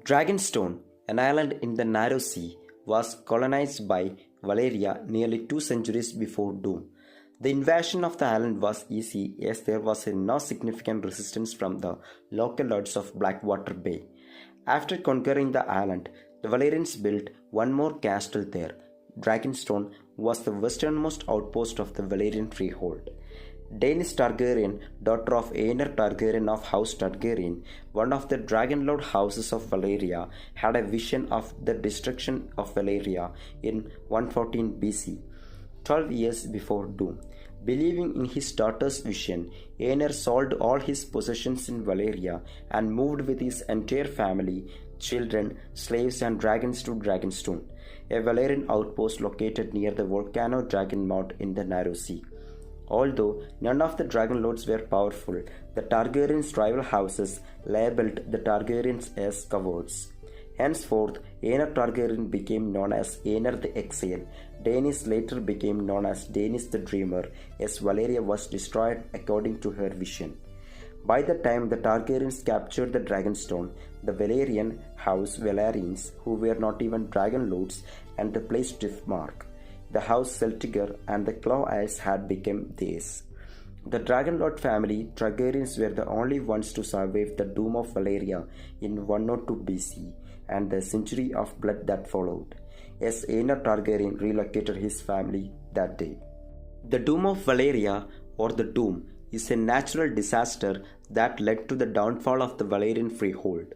Dragonstone, an island in the Narrow Sea, was colonized by Valyria nearly 2 centuries before Doom. The invasion of the island was easy as there was no significant resistance from the local lords of Blackwater Bay. After conquering the island, the Valyrians built one more castle there. Dragonstone was the westernmost outpost of the Valyrian Freehold. Daenerys Targaryen, daughter of Aegon Targaryen of House Targaryen, one of the Dragonlord houses of Valyria, had a vision of the destruction of Valyria in 114 BC, 12 years before Doom. Believing in his daughter's vision, Aegon sold all his possessions in Valyria and moved with his entire family, children, slaves and dragons to Dragonstone, a Valyrian outpost located near the volcano Dragonmount in the Narrow Sea. Although none of the Dragonlords were powerful, the Targaryens' rival houses labeled the Targaryens as cowards. Henceforth, Aegon Targaryen became known as Aegon the Exile. Daenerys later became known as Daenerys the Dreamer, as Valyria was destroyed according to her vision. By the time the Targaryens captured the Dragonstone, the Valyrian house Valyrians, who were not even Dragonlords, and the place Driftmark, the house Celtigar and the Claw Isles had become theirs. The Dragonlord family, Targaryens, were the only ones to survive the Doom of Valyria in 102 BC and the century of blood that followed, as Aegon Targaryen relocated his family that day. The Doom of Valyria, or the Doom, is a natural disaster that led to the downfall of the Valyrian Freehold,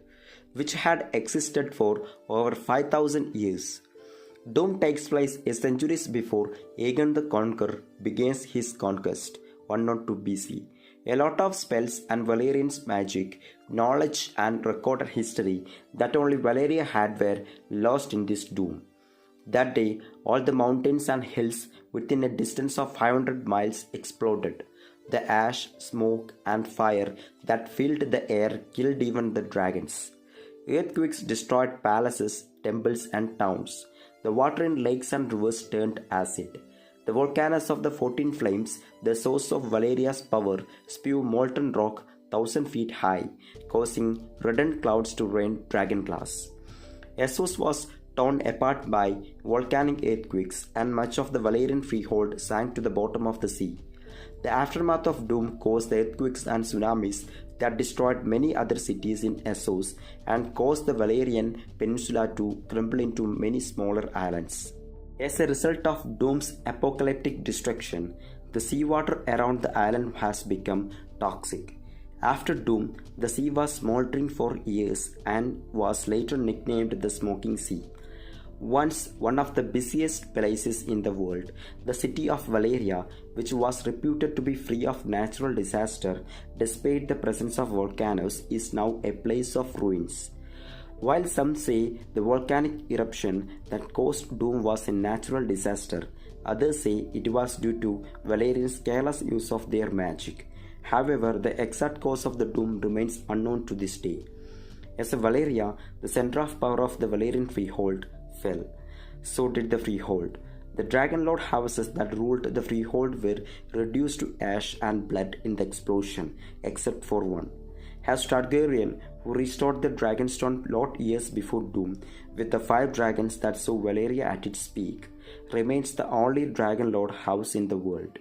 which had existed for over 5,000 years. Doom takes place centuries before Aegon the Conqueror begins his conquest, 102 BC. A lot of spells and Valyrians' magic, knowledge and recorded history that only Valyria had were lost in this Doom. That day, all the mountains and hills within a distance of 500 miles exploded. The ash, smoke and fire that filled the air killed even the dragons. Earthquakes destroyed palaces, temples and towns. The water in lakes and rivers turned acid. The volcanoes of the 14 flames, the source of Valyria's power, spew molten rock 1,000 feet high, causing reddened clouds to rain dragonglass. Essos was torn apart by volcanic earthquakes, and much of the Valyrian Freehold sank to the bottom of the sea. The aftermath of Doom caused earthquakes and tsunamis that destroyed many other cities in Essos and caused the Valyrian peninsula to crumble into many smaller islands. As a result of Doom's apocalyptic destruction, the seawater around the island has become toxic. After Doom, the sea was smoldering for years and was later nicknamed the Smoking Sea. Once one of the busiest places in the world, the city of Valyria, which was reputed to be free of natural disaster despite the presence of volcanoes, is now a place of ruins. While some say the volcanic eruption that caused Doom was a natural disaster, others say it was due to Valyrians' careless use of their magic. However, the exact cause of the Doom remains unknown to this day. As a Valyria, the center of power of the Valyrian Freehold, fell. So did the Freehold. The Dragonlord houses that ruled the Freehold were reduced to ash and blood in the explosion, except for one. House Targaryen, who restored the Dragonstone lot years before Doom, with the 5 dragons that saw Valyria at its peak, remains the only Dragonlord house in the world.